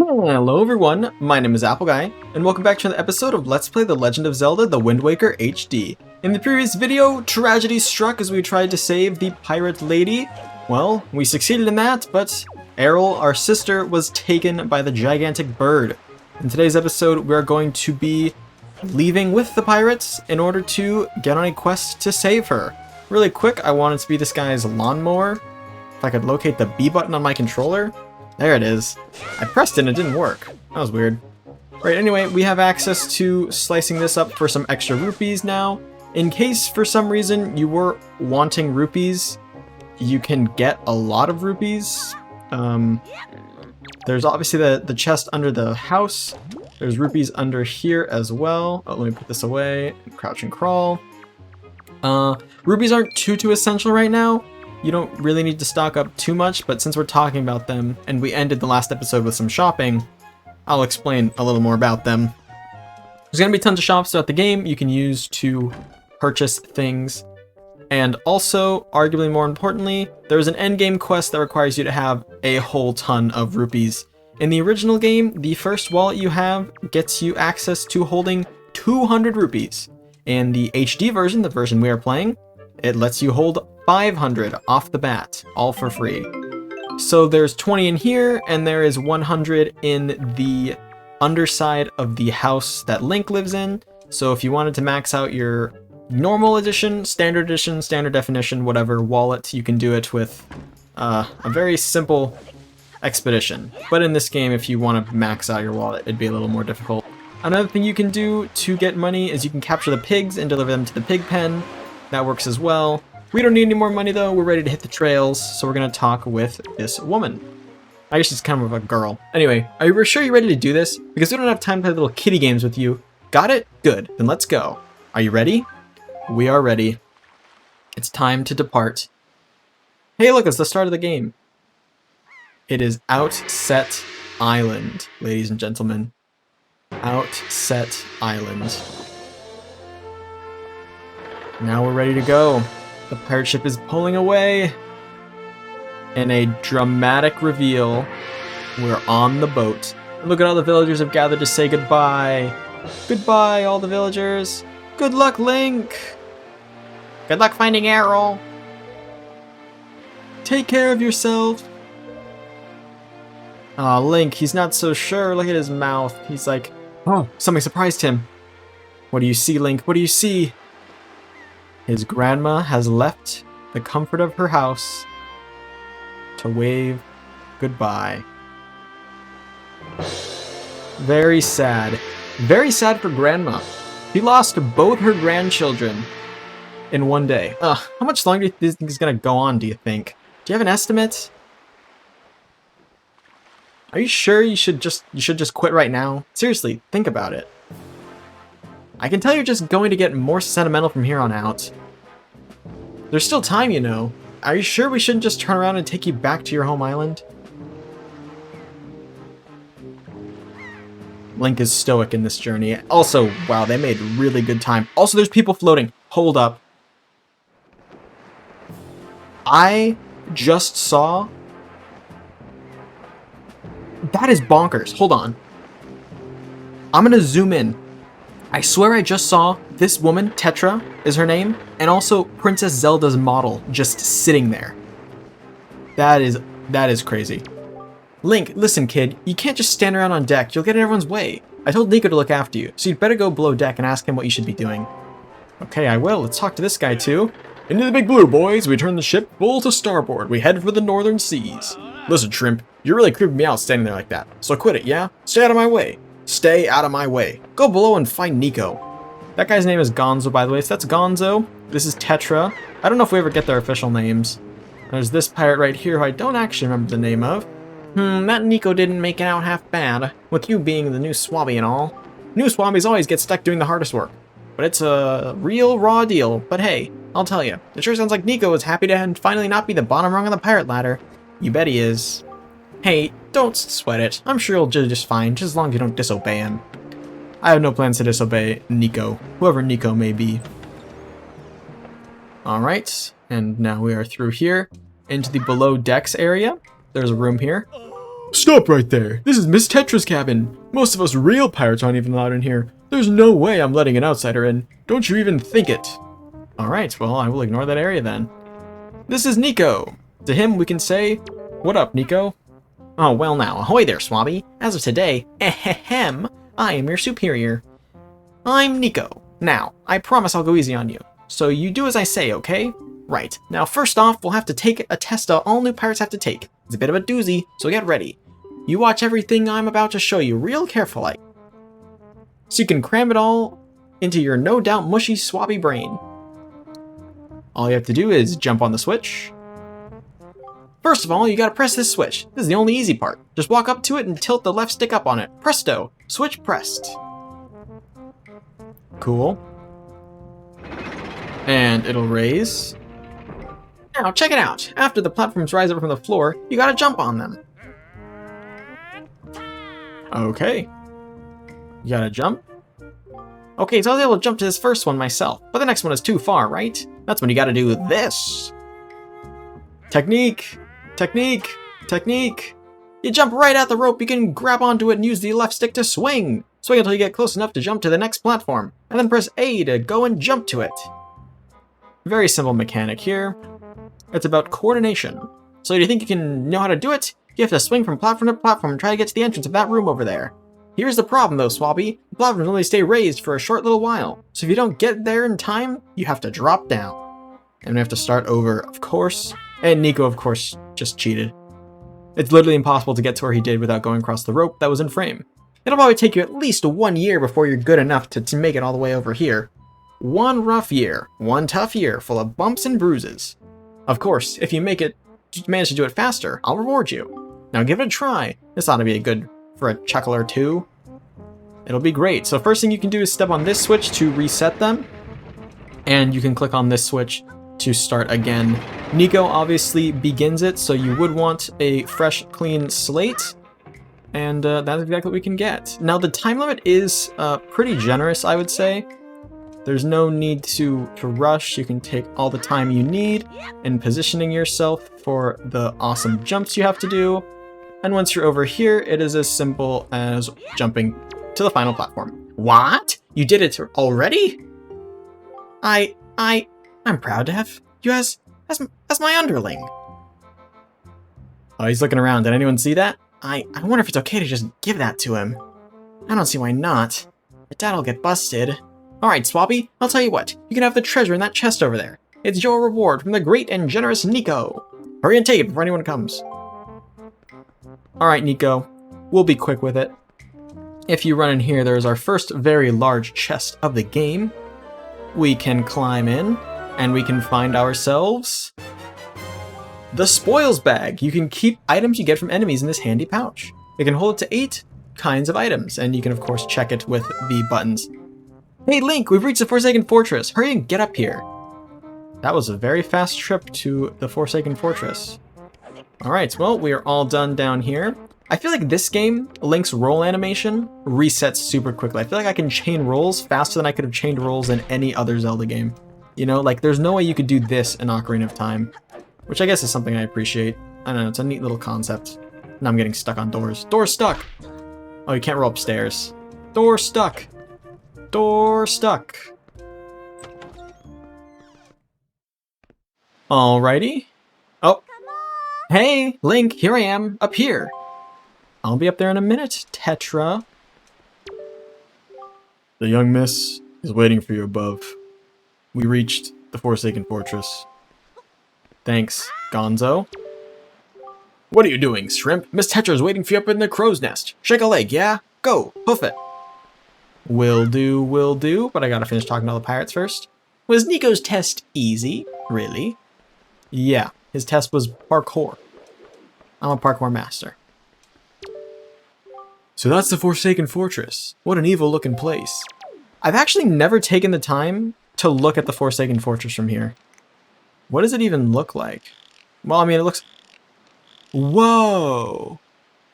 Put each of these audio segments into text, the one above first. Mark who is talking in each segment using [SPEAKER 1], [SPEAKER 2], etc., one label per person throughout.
[SPEAKER 1] Hello everyone, my name is Apple Guy, and welcome back to another episode of Let's Play The Legend of Zelda The Wind Waker HD. In the previous video, tragedy struck as we tried to save the pirate lady. Well, we succeeded in that, but Errol, our sister, was taken by the gigantic bird. In today's episode, we are going to be leaving with the pirates in order to get on a quest to save her. Really quick, I wanted to be this guy's lawnmower. If I could locate the B button on my controller. There it is. I pressed it and it didn't work. That was weird. Right, anyway, we have access to slicing this up for some extra rupees now. In case, for some reason, you were wanting rupees, you can get a lot of rupees. There's obviously the chest under the house. There's rupees under here as well. Oh, let me put this away. Crouch and crawl. Rupees aren't too essential right now. You don't really need to stock up too much, but since we're talking about them, and we ended the last episode with some shopping, I'll explain a little more about them. There's going to be tons of shops throughout the game you can use to purchase things. And also, arguably more importantly, there's an endgame quest that requires you to have a whole ton of rupees. In the original game, the first wallet you have gets you access to holding 200 rupees. In the HD version, the version we are playing, it lets you hold 500 off the bat, all for free. So there's 20 in here, and there is 100 in the underside of the house that Link lives in. So if you wanted to max out your normal edition, standard definition, whatever wallet, you can do it with a very simple expedition. But in this game, if you want to max out your wallet, it'd be a little more difficult. Another thing you can do to get money is you can capture the pigs and deliver them to the pig pen. That works as well. We don't need any more money though, we're ready to hit the trails, so we're gonna talk with this woman. I guess she's kind of a girl. Anyway, are you sure you're ready to do this? Because we don't have time to play little kiddie games with you. Got it? Good, then let's go. Are you ready? We are ready. It's time to depart. Hey look, it's the start of the game. It is Outset Island, ladies and gentlemen. Outset Island. Now we're ready to go. The pirate ship is pulling away. In a dramatic reveal, we're on the boat. And look at all the villagers have gathered to say goodbye. Goodbye, all the villagers. Good luck, Link. Good luck finding Errol. Take care of yourself. Aw, Link, he's not so sure. Look at his mouth. He's like, oh, something surprised him. What do you see, Link? What do you see? His grandma has left the comfort of her house to wave goodbye. Very sad. Very sad for Grandma. She lost both her grandchildren in one day. How much longer do you think is going to go on, do you think? Do you have an estimate? Are you sure you should just quit right now? Seriously, think about it. I can tell you're just going to get more sentimental from here on out. There's still time, you know. Are you sure we shouldn't just turn around and take you back to your home island? Link is stoic in this journey. Also, wow, they made really good time. Also, there's people floating. Hold up. I just saw... That is bonkers. Hold on. I'm gonna zoom in. I swear I just saw this woman, Tetra is her name, and also Princess Zelda's model just sitting there. That is crazy. Link, listen kid, you can't just stand around on deck, you'll get in everyone's way. I told Nico to look after you, so you'd better go below deck and ask him what you should be doing. Okay, I will. Let's talk to this guy too. Into the Big Blue, boys. We turn the ship full to starboard. We head for the northern seas. Listen, Shrimp, you're really creeping me out standing there like that. So quit it, yeah? Stay out of my way. Stay out of my way. Go below and find Nico. That guy's name is Gonzo, by the way, so that's Gonzo. This is Tetra. I don't know if we ever get their official names. There's this pirate right here who I don't actually remember the name of. That Nico didn't make it out half bad, with you being the new swabby and all. New swabbies always get stuck doing the hardest work. But it's a real raw deal. But hey, I'll tell you, it sure sounds like Nico is happy to finally not be the bottom rung of the pirate ladder. You bet he is. Hey, don't sweat it. I'm sure he'll do just fine, just as long as you don't disobey him. I have no plans to disobey Nico, whoever Nico may be. Alright, and now we are through here into the below decks area. There's a room here. Stop right there. This is Miss Tetra's cabin. Most of us real pirates aren't even allowed in here. There's no way I'm letting an outsider in. Don't you even think it. Alright, well, I will ignore that area then. This is Nico. To him, we can say, what up, Nico? Oh, well now, ahoy there, Swabby. As of today, ahem, I am your superior. I'm Nico. Now, I promise I'll go easy on you. So you do as I say, okay? Right. Now, first off, we'll have to take a test that all new pirates have to take. It's a bit of a doozy, so get ready. You watch everything I'm about to show you real careful-like, so you can cram it all into your no doubt mushy, swabby brain. All you have to do is jump on the switch. First of all, you gotta press this switch. This is the only easy part. Just walk up to it and tilt the left stick up on it. Presto! Switch pressed. Cool. And it'll raise. Now, check it out. After the platforms rise up from the floor, you gotta jump on them. Okay. You gotta jump. Okay, so I was able to jump to this first one myself, but the next one is too far, right? That's when you gotta do this. Technique! Technique! Technique! You jump right at the rope, you can grab onto it and use the left stick to swing. Swing until you get close enough to jump to the next platform, and then press A to go and jump to it. Very simple mechanic here. It's about coordination. So do you think you can know how to do it? You have to swing from platform to platform and try to get to the entrance of that room over there. Here's the problem though, Swabby. The platforms only stay raised for a short little while. So if you don't get there in time, you have to drop down. And we have to start over, of course. And Nico, of course, just cheated. It's literally impossible to get to where he did without going across the rope that was in frame. It'll probably take you at least 1 year before you're good enough to make it all the way over here. One rough year, one tough year, full of bumps and bruises. Of course, if you manage to do it faster, I'll reward you. Now give it a try. This ought to be good for a chuckle or two. It'll be great. So first thing you can do is step on this switch to reset them. And you can click on this switch to start again. Nico obviously begins it, so you would want a fresh, clean slate. And that's exactly what we can get. Now the time limit is pretty generous, I would say. There's no need to rush. You can take all the time you need in positioning yourself for the awesome jumps you have to do. And once you're over here, it is as simple as jumping to the final platform. What? You did it already? I'm proud to have you as my underling. Oh, he's looking around. Did anyone see that? I wonder if it's okay to just give that to him. I don't see why not. But Dad'll get busted. Alright, Swabby, I'll tell you what. You can have the treasure in that chest over there. It's your reward from the great and generous Nico. Hurry and take it before anyone comes. Alright, Nico. We'll be quick with it. If you run in here, there's our first very large chest of the game. We can climb in, and we can find ourselves the spoils bag. You can keep items you get from enemies in this handy pouch. It can hold it to 8 kinds of items, and you can of course check it with the buttons. Hey Link, we've reached the Forsaken Fortress. Hurry and get up here. That was a very fast trip to the Forsaken Fortress. Alright, well, we are all done down here. I feel like this game, Link's roll animation, resets super quickly. I feel like I can chain rolls faster than I could have chained rolls in any other Zelda game. You know, like there's no way you could do this in Ocarina of Time, which I guess is something I appreciate. I don't know, it's a neat little concept. Now I'm getting stuck on doors. Door stuck! Oh, you can't roll upstairs. Door stuck! Door stuck! Alrighty. Oh. Hey, Link, here I am, up here. I'll be up there in a minute, Tetra. The young miss is waiting for you above. We reached the Forsaken Fortress. Thanks, Gonzo. What are you doing, Shrimp? Miss Tetra's waiting for you up in the crow's nest. Shake a leg, yeah? Go, hoof it. Will do, but I gotta finish talking to all the pirates first. Was Nico's test easy? Really? Yeah, his test was parkour. I'm a parkour master. So that's the Forsaken Fortress. What an evil looking place. I've actually never taken the time to look at the Forsaken Fortress from here. What does it even look like? Well, I mean, it looks... Whoa!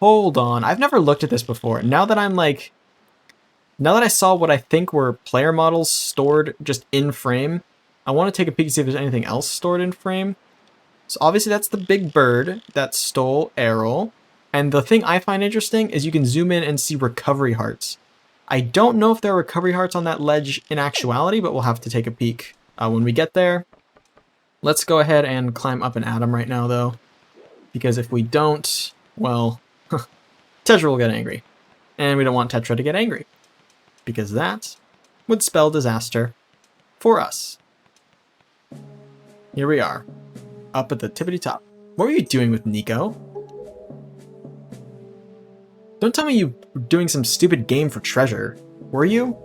[SPEAKER 1] Hold on, I've never looked at this before. Now that I saw what I think were player models stored just in frame, I want to take a peek and see if there's anything else stored in frame. So obviously that's the big bird that stole Errol. And the thing I find interesting is you can zoom in and see recovery hearts. I don't know if there are recovery hearts on that ledge in actuality, but we'll have to take a peek when we get there. Let's go ahead and climb up and at him right now, though. Because if we don't, well, Tetra will get angry. And we don't want Tetra to get angry. Because that would spell disaster for us. Here we are, up at the tippity top. What were you doing with Nico? Don't tell me you were doing some stupid game for treasure, were you?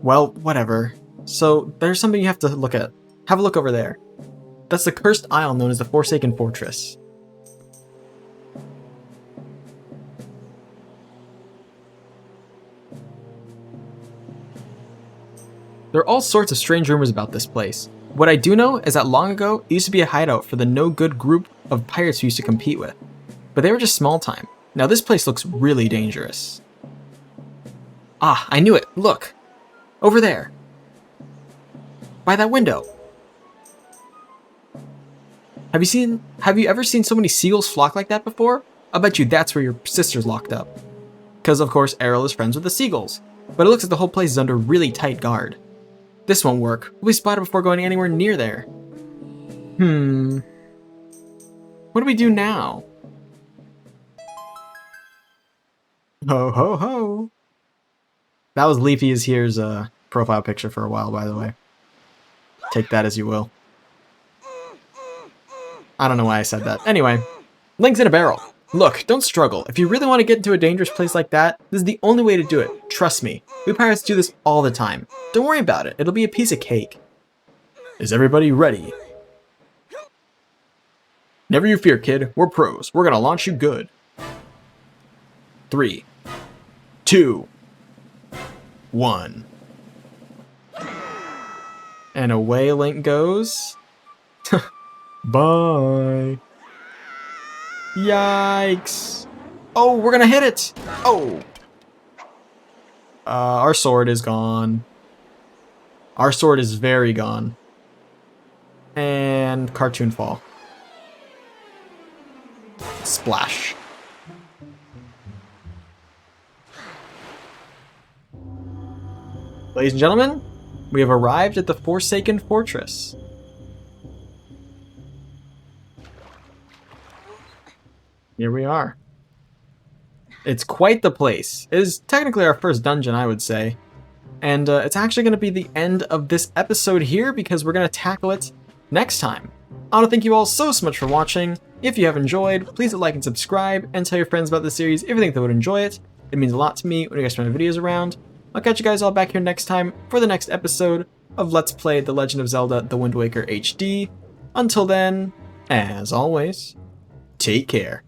[SPEAKER 1] Well, whatever. So, there's something you have to look at. Have a look over there. That's the cursed isle known as the Forsaken Fortress. There are all sorts of strange rumors about this place. What I do know is that long ago, it used to be a hideout for the no-good group of pirates we used to compete with. But they were just small time. Now this place looks really dangerous. Ah, I knew it. Look. Over there. By that window. Have you ever seen so many seagulls flock like that before? I'll bet you that's where your sister's locked up. Because of course Errol is friends with the seagulls. But it looks like the whole place is under really tight guard. This won't work. We'll be spotted before going anywhere near there. What do we do now? Ho ho ho. That was Leafy is here's profile picture for a while, by the way. Take that as you will. I don't know why I said that. Anyway, Link's in a barrel. Look, don't struggle. If you really want to get into a dangerous place like that, this is the only way to do it. Trust me. We pirates do this all the time. Don't worry about it. It'll be a piece of cake. Is everybody ready? Never you fear, kid. We're pros. We're gonna launch you good. 3, 2, 1. And away Link goes. Bye. Yikes. Oh, we're gonna hit it. Oh. Our sword is gone. Our sword is very gone. And cartoon fall. Splash. Ladies and gentlemen, we have arrived at the Forsaken Fortress. Here we are. It's quite the place. It is technically our first dungeon, I would say. And it's actually going to be the end of this episode here because we're going to tackle it next time. I want to thank you all so much for watching. If you have enjoyed, please hit like and subscribe and tell your friends about the series if you think they would enjoy it. It means a lot to me when you guys turn my videos around. I'll catch you guys all back here next time for the next episode of Let's Play The Legend of Zelda The Wind Waker HD. Until then, as always, take care.